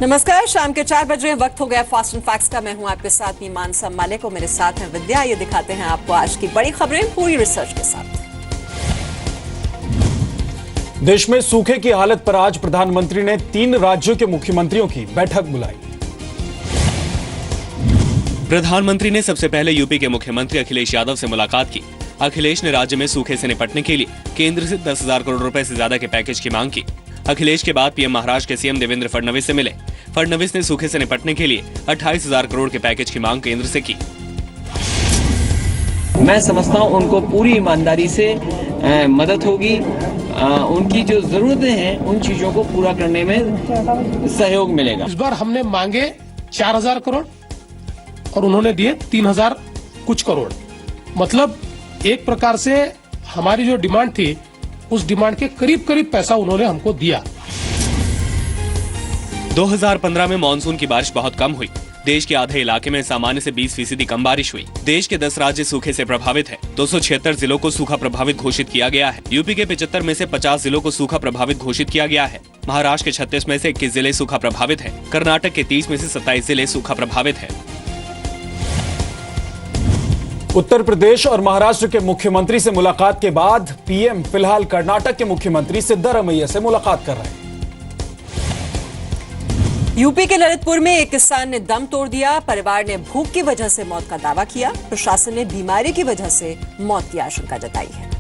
नमस्कार, शाम के 4 बज रहे हैं, वक्त हो गया फास्ट एंड फैक्ट्स का। मैं हूं आपके साथ मीमांसा मालिक और मेरे साथ हैं विद्या। ये दिखाते हैं आपको आज की बड़ी खबरें पूरी रिसर्च के साथ। देश में सूखे की हालत पर आज प्रधानमंत्री ने 3 राज्यों के मुख्यमंत्रियों की बैठक बुलाई। प्रधानमंत्री ने सबसे पहले यूपी के मुख्यमंत्री अखिलेश यादव से मुलाकात की। अखिलेश ने राज्य में सूखे से निपटने के लिए केंद्र से 10,000 करोड़ रुपए से ज्यादा के पैकेज की मांग की। अखिलेश के बाद पीएम महाराष्ट्र के सीएम देवेंद्र फडणवीस से मिले। फडणवीस ने सूखे से निपटने के लिए 28,000 करोड़ के पैकेज की मांग केंद्र से की। मैं समझता हूं उनको पूरी ईमानदारी से मदद होगी। उनकी जो जरूरतें हैं उन चीजों को पूरा करने में सहयोग मिलेगा। इस बार हमने मांगे 4,000 करोड़ और उन्होंने दिए 3,000 कुछ करोड़। मतलब एक प्रकार से हमारी जो डिमांड थी उस डिमांड के करीब करीब पैसा उन्होंने हमको दिया। 2015 में मानसून की बारिश बहुत कम हुई। देश के आधे इलाके में सामान्य से 20% कम बारिश हुई। देश के 10 राज्य सूखे से प्रभावित हैं। 276 जिलों को सूखा प्रभावित घोषित किया गया है। यूपी के 75 में से 50 जिलों को सूखा प्रभावित घोषित किया गया है। महाराष्ट्र के 36 में से 21 जिले सूखा प्रभावित हैं। कर्नाटक के 30 में से 27 जिले सूखा प्रभावित हैं। उत्तर प्रदेश और महाराष्ट्र के मुख्यमंत्री से मुलाकात के बाद पीएम फिलहाल कर्नाटक के मुख्यमंत्री सिद्धारमैया से मुलाकात कर रहे हैं। यूपी के ललितपुर में एक किसान ने दम तोड़ दिया। परिवार ने भूख की वजह से मौत का दावा किया। प्रशासन ने बीमारी की वजह से मौत की आशंका जताई है।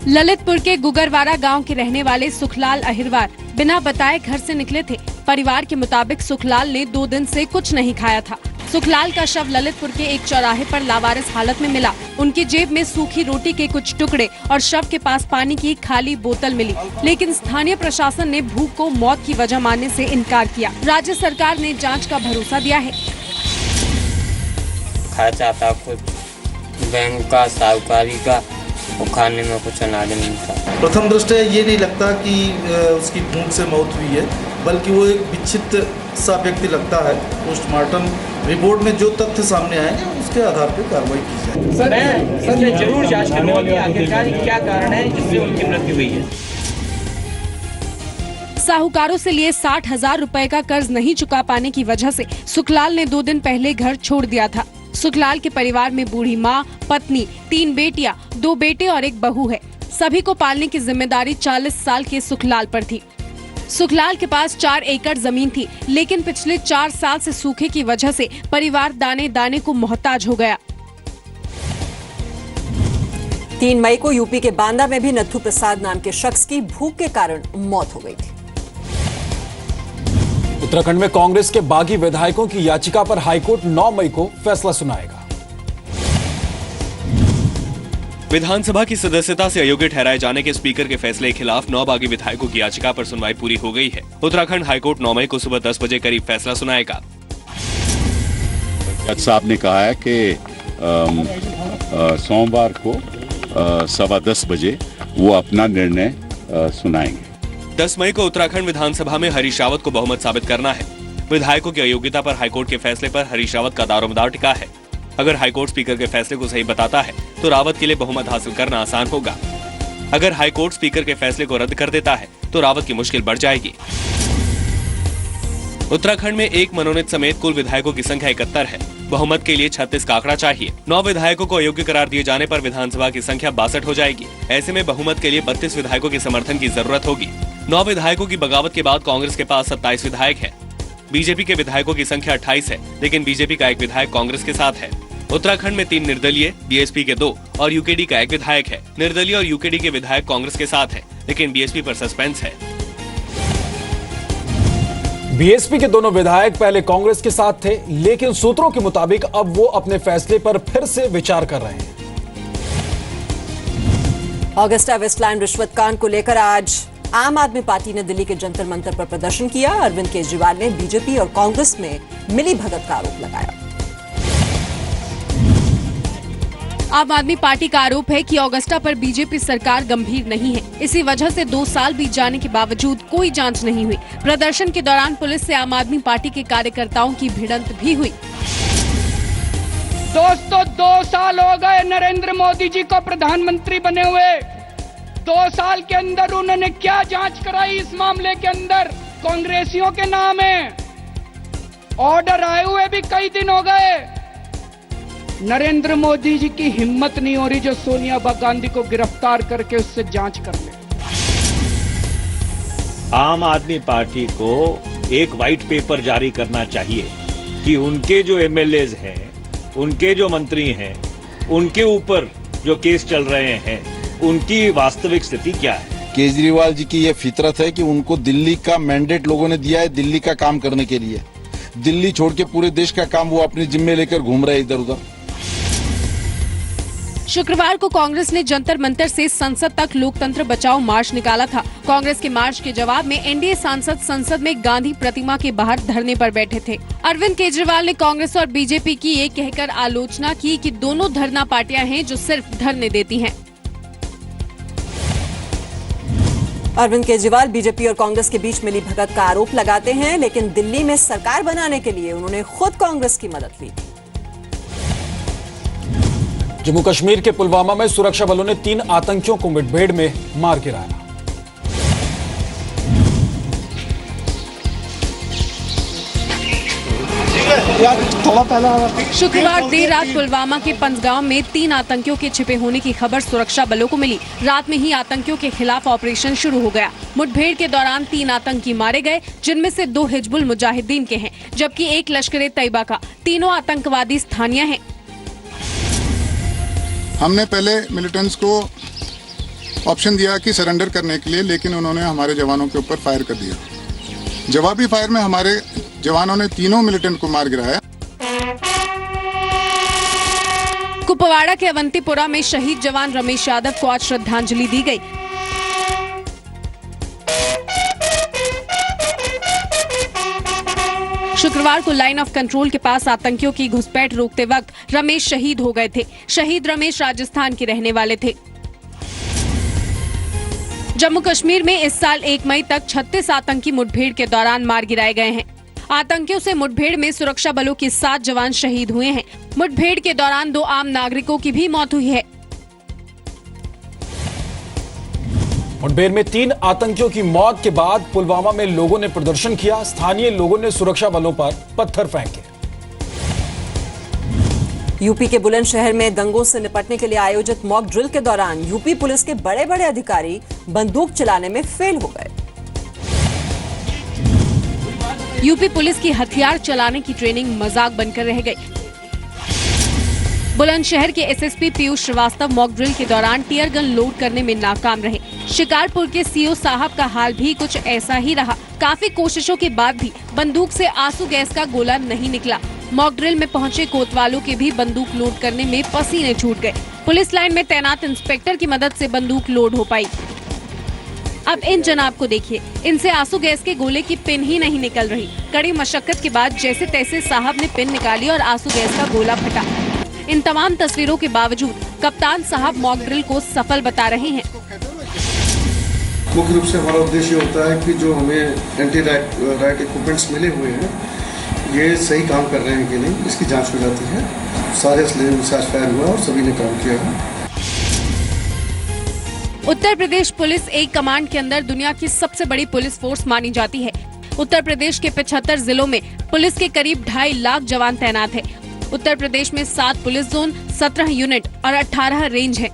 ललितपुर के गुगरवारा गांव के रहने वाले सुखलाल अहिरवार बिना बताए घर से निकले थे। परिवार के मुताबिक सुखलाल ने 2 दिन से कुछ नहीं खाया था। सुखलाल का शव ललितपुर के एक चौराहे पर लावारिस हालत में मिला। उनकी जेब में सूखी रोटी के कुछ टुकड़े और शव के पास पानी की खाली बोतल मिली, लेकिन स्थानीय प्रशासन ने भूख को मौत की वजह मानने से इनकार किया। राज्य सरकार ने जांच का भरोसा दिया है। खर्चा था कुछ बैंक का, साहूकारी का, वो खाने में कुछ अनाज नहीं था। प्रथम दृष्टया ये नहीं लगता कि उसकी भूख से मौत हुई है, बल्कि वो एक विक्षिप्त सा व्यक्ति लगता है। पोस्टमार्टम रिपोर्ट में जो तथ्य सामने आएंगे उसके आधार पर कार्रवाई की जाएगी। सर जरूर जांच करूंगा कि आखिरकार क्या कारण है जिससे उनकी मृत्यु हुई है। साहूकारों से लिए 60,000 रुपए का कर्ज नहीं चुका पाने की वजह से सुखलाल ने 2 दिन पहले घर छोड़ दिया था। सुखलाल के परिवार में बूढ़ी मां, पत्नी, 3 बेटियां, 2 बेटे और एक बहू है। सभी को पालने की जिम्मेदारी 40 साल के सुखलाल पर थी। सुखलाल के पास 4 एकड़ जमीन थी, लेकिन पिछले 4 साल से सूखे की वजह से परिवार दाने दाने को मोहताज हो गया। 3 मई को यूपी के बांदा में भी नथु प्रसाद नाम के शख्स की भूख के कारण मौत हो गई थी। उत्तराखंड में कांग्रेस के बागी विधायकों की याचिका पर हाईकोर्ट 9 मई को फैसला सुनाएगा। विधानसभा की सदस्यता से अयोग्य ठहराए जाने के स्पीकर के फैसले के खिलाफ 9 बागी विधायकों की याचिका पर सुनवाई पूरी हो गई है। उत्तराखंड हाईकोर्ट 9 मई को सुबह 10 बजे करीब फैसला सुनाएगा। जज साहब ने कहा है कि सोमवार को 10:15 बजे वो अपना निर्णय सुनाएंगे। 10 मई को उत्तराखंड विधानसभा में हरीश रावत को बहुमत साबित करना है। विधायकों की अयोग्यता पर हाईकोर्ट के फैसले पर हरीश रावत का दारोमदार टिका है। अगर हाईकोर्ट स्पीकर के फैसले को सही बताता है तो रावत के लिए बहुमत हासिल करना आसान होगा। अगर हाईकोर्ट स्पीकर के फैसले को रद्द कर देता है तो रावत की मुश्किल बढ़ जाएगी। उत्तराखंड में एक मनोनीत समेत कुल विधायकों की संख्या 71 है। बहुमत के लिए 36 का आंकड़ा चाहिए। 9 विधायकों को अयोग्य करार दिए जाने पर विधानसभा की संख्या 62 हो जाएगी। ऐसे में बहुमत के लिए 32 विधायकों के समर्थन की जरूरत होगी। 9 विधायकों की बगावत के बाद कांग्रेस के पास 27 विधायक है। बीजेपी के विधायकों की संख्या 28 है, लेकिन बीजेपी का एक विधायक कांग्रेस के साथ है। उत्तराखंड में 3 निर्दलीय, बीएसपी के 2 और यूकेडी का एक विधायक है। निर्दलीय और यूकेडी के विधायक कांग्रेस के साथ है, लेकिन बीएसपी पर सस्पेंस है। बीएसपी के दोनों विधायक पहले कांग्रेस के साथ थे, लेकिन सूत्रों के मुताबिक अब वो अपने फैसले पर फिर से विचार कर रहे हैं। ऑगस्टा वेस्टलैंड रिश्वत कांड को लेकर आज आम आदमी पार्टी ने दिल्ली के जंतर मंतर पर प्रदर्शन किया। अरविंद केजरीवाल ने बीजेपी और कांग्रेस में मिली भगत का आरोप लगाया। आम आदमी पार्टी का आरोप है कि ऑगस्टा पर बीजेपी सरकार गंभीर नहीं है। इसी वजह से 2 साल बीत जाने के बावजूद कोई जांच नहीं हुई। प्रदर्शन के दौरान पुलिस से आम आदमी पार्टी के कार्यकर्ताओं की भिड़ंत भी हुई। दोस्तों 2 साल हो गए नरेंद्र मोदी जी को प्रधानमंत्री बने हुए। 2 साल के अंदर उन्होंने क्या जांच कराई इस मामले के अंदर? कांग्रेसियों के नाम है, ऑर्डर आए हुए भी कई दिन हो गए। नरेंद्र मोदी जी की हिम्मत नहीं हो रही जो सोनिया गांधी को गिरफ्तार करके उससे जांच कर ले। आम आदमी पार्टी को एक व्हाइट पेपर जारी करना चाहिए कि उनके जो एमएलएज हैं, उनके जो मंत्री हैं, उनके ऊपर जो केस चल रहे हैं, उनकी वास्तविक स्थिति क्या है। केजरीवाल जी की यह फितरत है कि उनको दिल्ली का मैंडेट लोगों ने दिया है दिल्ली का काम करने के लिए। दिल्ली छोड़ के पूरे देश का काम वो अपने जिम्मे लेकर घूम रहे इधर उधर। शुक्रवार को कांग्रेस ने जंतर मंतर से संसद तक लोकतंत्र बचाओ मार्च निकाला था। कांग्रेस के मार्च के जवाब में एनडीए सांसद संसद में गांधी प्रतिमा के बाहर धरने पर बैठे थे। अरविंद केजरीवाल ने कांग्रेस और बीजेपी की ये कहकर आलोचना की कि दोनों धरना पार्टियां हैं जो सिर्फ धरने देती हैं। अरविंद केजरीवाल बीजेपी और कांग्रेस के बीच मिली भगत का आरोप लगाते हैं, लेकिन दिल्ली में सरकार बनाने के लिए उन्होंने खुद कांग्रेस की मदद ली। जम्मू कश्मीर के पुलवामा में सुरक्षा बलों ने 3 आतंकियों को मुठभेड़ में मार गिराया। शुक्रवार देर रात पुलवामा के पंजगांव में 3 आतंकियों के छिपे होने की खबर सुरक्षा बलों को मिली। रात में ही आतंकियों के खिलाफ ऑपरेशन शुरू हो गया। मुठभेड़ के दौरान 3 आतंकी मारे गए, जिनमें से 2 हिजबुल मुजाहिदीन के हैं, जबकि 1 लश्कर तैयबा का। तीनों आतंकवादी स्थानीय हैं। हमने पहले मिलिटेंट्स को ऑप्शन दिया कि सरेंडर करने के लिए, लेकिन उन्होंने हमारे जवानों के ऊपर फायर कर दिया। जवाबी फायर में हमारे जवानों ने तीनों मिलिटेंट को मार गिराया। कुपवाड़ा के अवंतीपुरा में शहीद जवान रमेश यादव को आज श्रद्धांजलि दी गई। शुक्रवार को लाइन ऑफ कंट्रोल के पास आतंकियों की घुसपैठ रोकते वक्त रमेश शहीद हो गए थे। शहीद रमेश राजस्थान के रहने वाले थे। जम्मू कश्मीर में इस साल 1 मई तक 36 आतंकी मुठभेड़ के दौरान मार गिराए गए हैं। आतंकियों से मुठभेड़ में सुरक्षा बलों के 7 जवान शहीद हुए हैं। मुठभेड़ के दौरान 2 आम नागरिकों की भी मौत हुई है। मुठभेड़ में 3 आतंकियों की मौत के बाद पुलवामा में लोगों ने प्रदर्शन किया। स्थानीय लोगों ने सुरक्षा बलों पर पत्थर फेंके। यूपी के बुलंदशहर में दंगों से निपटने के लिए आयोजित मॉक ड्रिल के दौरान यूपी पुलिस के बड़े बड़े अधिकारी बंदूक चलाने में फेल हो गए। यूपी पुलिस की हथियार चलाने की ट्रेनिंग मजाक बनकर रह गई। बुलंदशहर के SSP Piyush Srivastava mock drill के दौरान टीयर गन लोड करने में नाकाम रहे। शिकारपुर के सीओ साहब का हाल भी कुछ ऐसा ही रहा। काफी कोशिशों के बाद भी बंदूक से आंसू गैस का गोला नहीं निकला। मॉक ड्रिल में पहुंचे कोतवालों के भी बंदूक लोड करने में पसीने छूट गए। पुलिस लाइन में तैनात इंस्पेक्टर की मदद से बंदूक लोड हो पाई। अब इन जनाब को देखिए, इनसे आंसू गैस के गोले की पिन ही नहीं निकल रही। कड़ी मशक्कत के बाद जैसे तैसे साहब ने पिन निकाली और आंसू गैस का गोला फटा। इन तमाम तस्वीरों के बावजूद कप्तान साहब मॉक ड्रिल को सफल बता रहे हैं। मुख्य रूप से हमारा उद्देश्य होता है कि जो हमें एंटी राइट इक्विपमेंट्स मिले हुए हैं ये सही काम कर रहे हैं कि नहीं, इसकी जांच हो जाती है। सारे मिसाइल फायर हुआ और सभी ने काम किया है। उत्तर प्रदेश पुलिस एक कमांड के अंदर दुनिया की सबसे बड़ी पुलिस फोर्स मानी जाती है। उत्तर प्रदेश के 75 जिलों में पुलिस के करीब 2.5 लाख जवान तैनात है। उत्तर प्रदेश में 7 पुलिस जोन, 17 यूनिट और 18 रेंज है।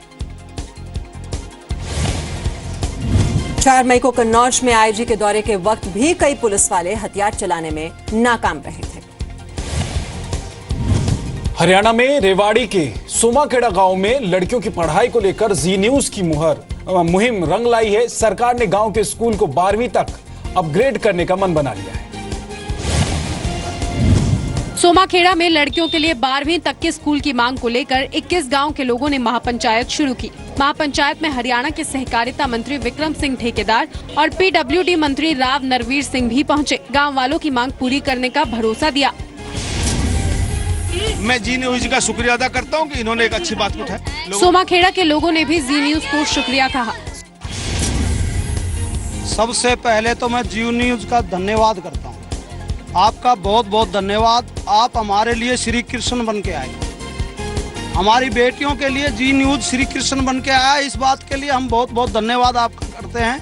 4 मई को कन्नौज में आईजी के दौरे के वक्त भी कई पुलिस वाले हथियार चलाने में नाकाम रहे थे। हरियाणा में रेवाड़ी के सोमाखेड़ा गांव में लड़कियों की पढ़ाई को लेकर जी न्यूज की मुहिम रंग लाई है। सरकार ने गांव के स्कूल को 12वीं तक अपग्रेड करने का मन बना लिया है। सोमाखेड़ा में लड़कियों के लिए 12वीं तक के स्कूल की मांग को लेकर 21 गांव के लोगों ने महापंचायत शुरू की। महापंचायत में हरियाणा के सहकारिता मंत्री विक्रम सिंह ठेकेदार और पीडब्ल्यूडी मंत्री राव नरवीर सिंह भी पहुंचे। गांव वालों की मांग पूरी करने का भरोसा दिया। मैं जी न्यूज का शुक्रिया अदा करता हूं कि इन्होंने एक अच्छी बात उठाई। सोमाखेड़ा के लोगों ने भी जी न्यूज को शुक्रिया कहा। सबसे पहले तो मैं जी न्यूज का धन्यवाद करता हूं। आपका बहुत बहुत धन्यवाद। आप हमारे लिए श्री कृष्ण बन के आए। हमारी बेटियों के लिए जी न्यूज़ श्री कृष्ण बन के आया। इस बात के लिए हम बहुत बहुत धन्यवाद आपका करते हैं।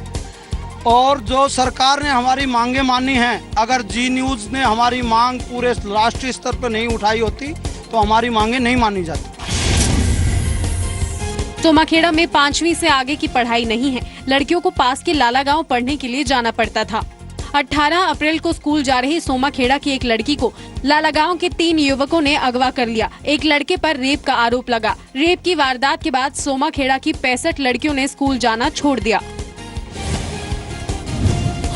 और जो सरकार ने हमारी मांगे मानी हैं, अगर जी न्यूज़ ने हमारी मांग पूरे राष्ट्रीय स्तर पर नहीं उठाई होती तो हमारी मांगे नहीं मानी जाती। सोमाखेड़ा में 5वीं से आगे की पढ़ाई नहीं है। लड़कियों को पास के लाला गांव पढ़ने के लिए जाना पड़ता था। 18 अप्रैल को स्कूल जा रही सोमाखेड़ा की एक लड़की को लाला गांव के 3 युवकों ने अगवा कर लिया। एक लड़के पर रेप का आरोप लगा। रेप की वारदात के बाद सोमाखेड़ा की 65 लड़कियों ने स्कूल जाना छोड़ दिया।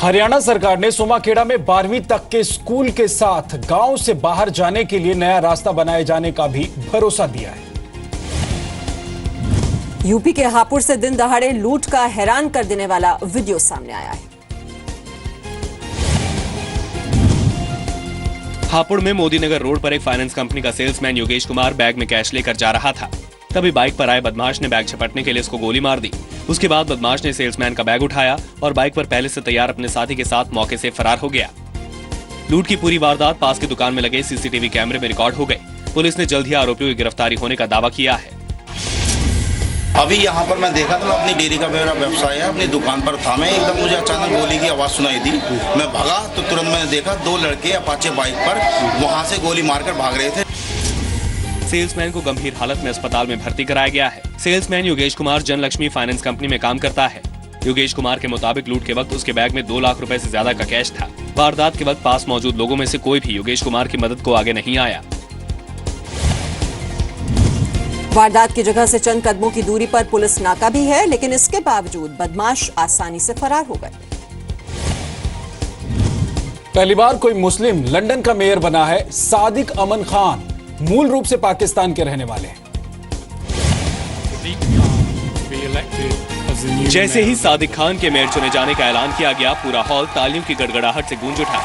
हरियाणा सरकार ने सोमाखेड़ा में 12वीं तक के स्कूल के साथ गांव से बाहर जाने के लिए नया रास्ता बनाए जाने का भी भरोसा दिया है। यूपी के हापुड़ से दिन दहाड़े लूट का हैरान कर देने वाला वीडियो सामने आया है। हापुड़ में मोदीनगर रोड पर एक फाइनेंस कंपनी का सेल्समैन योगेश कुमार बैग में कैश लेकर जा रहा था। तभी बाइक पर आए बदमाश ने बैग झपटने के लिए उसको गोली मार दी। उसके बाद बदमाश ने सेल्समैन का बैग उठाया और बाइक पर पहले से तैयार अपने साथी के साथ मौके से फरार हो गया। लूट की पूरी वारदात पास की दुकान में लगे सीसीटीवी कैमरे में रिकॉर्ड हो गई। पुलिस ने जल्द ही आरोपियों की गिरफ्तारी होने का दावा किया है। अभी यहाँ पर मैं देखा था, मैं अपनी डेयरी का मेरा व्यवसाय है, अपनी दुकान पर था मैं, एकदम मुझे अचानक गोली की आवाज़ सुनाई दी। मैं भागा तो तुरंत मैंने देखा 2 लड़के अपाचे बाइक पर वहाँ से गोली मारकर भाग रहे थे। सेल्समैन को गंभीर हालत में अस्पताल में भर्ती कराया गया है। Salesman Yogesh Kumar Janalakshmi finance company में काम करता है। योगेश कुमार के मुताबिक लूट के वक्त उसके बैग में 2 लाख रुपए से ज्यादा का कैश था। वारदात के वक्त पास मौजूद लोगों में से कोई भी योगेश कुमार की मदद को आगे नहीं आया। वारदात की जगह से चंद कदमों की दूरी पर पुलिस नाका भी है, लेकिन इसके बावजूद बदमाश आसानी से फरार हो गए। पहली बार कोई मुस्लिम लंदन का मेयर बना है। सादिक अमन खान मूल रूप से पाकिस्तान के रहने वाले हैं। जैसे ही सादिक खान के मेयर चुने जाने का ऐलान किया गया, पूरा हॉल तालियों की गड़गड़ाहट से गूंज उठा।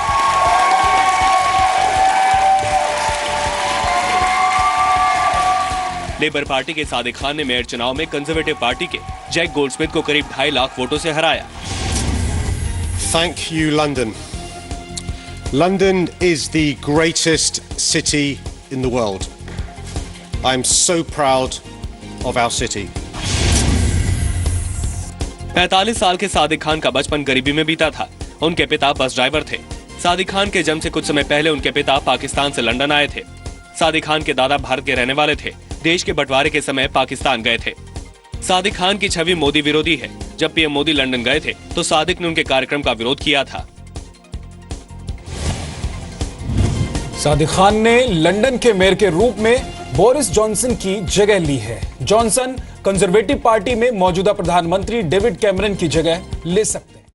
लेबर पार्टी के सादिक खान ने मेयर चुनाव में कंजर्वेटिव पार्टी के जैक गोल्डस्मिथ को करीब 2.5 लाख वोटों से हराया। Thank you, London. London is the greatest city in the world. I'm so proud of our city. 45 साल के सादिक खान का बचपन गरीबी में बीता था। उनके पिता बस ड्राइवर थे। सादिक खान के जन्म से कुछ समय पहले उनके पिता पाकिस्तान से लंदन आए थे। सादिक खान के दादा भारत के रहने वाले थे। देश के बंटवारे के समय पाकिस्तान गए थे। सादिक खान की छवि मोदी विरोधी है। जब पीएम मोदी लंदन गए थे तो सादिक ने उनके कार्यक्रम का विरोध किया था। सादिक खान ने लंदन के मेयर के रूप में बोरिस जॉनसन की जगह ली है। जॉनसन कंजर्वेटिव पार्टी में मौजूदा प्रधानमंत्री डेविड कैमरन की जगह ले सकते हैं।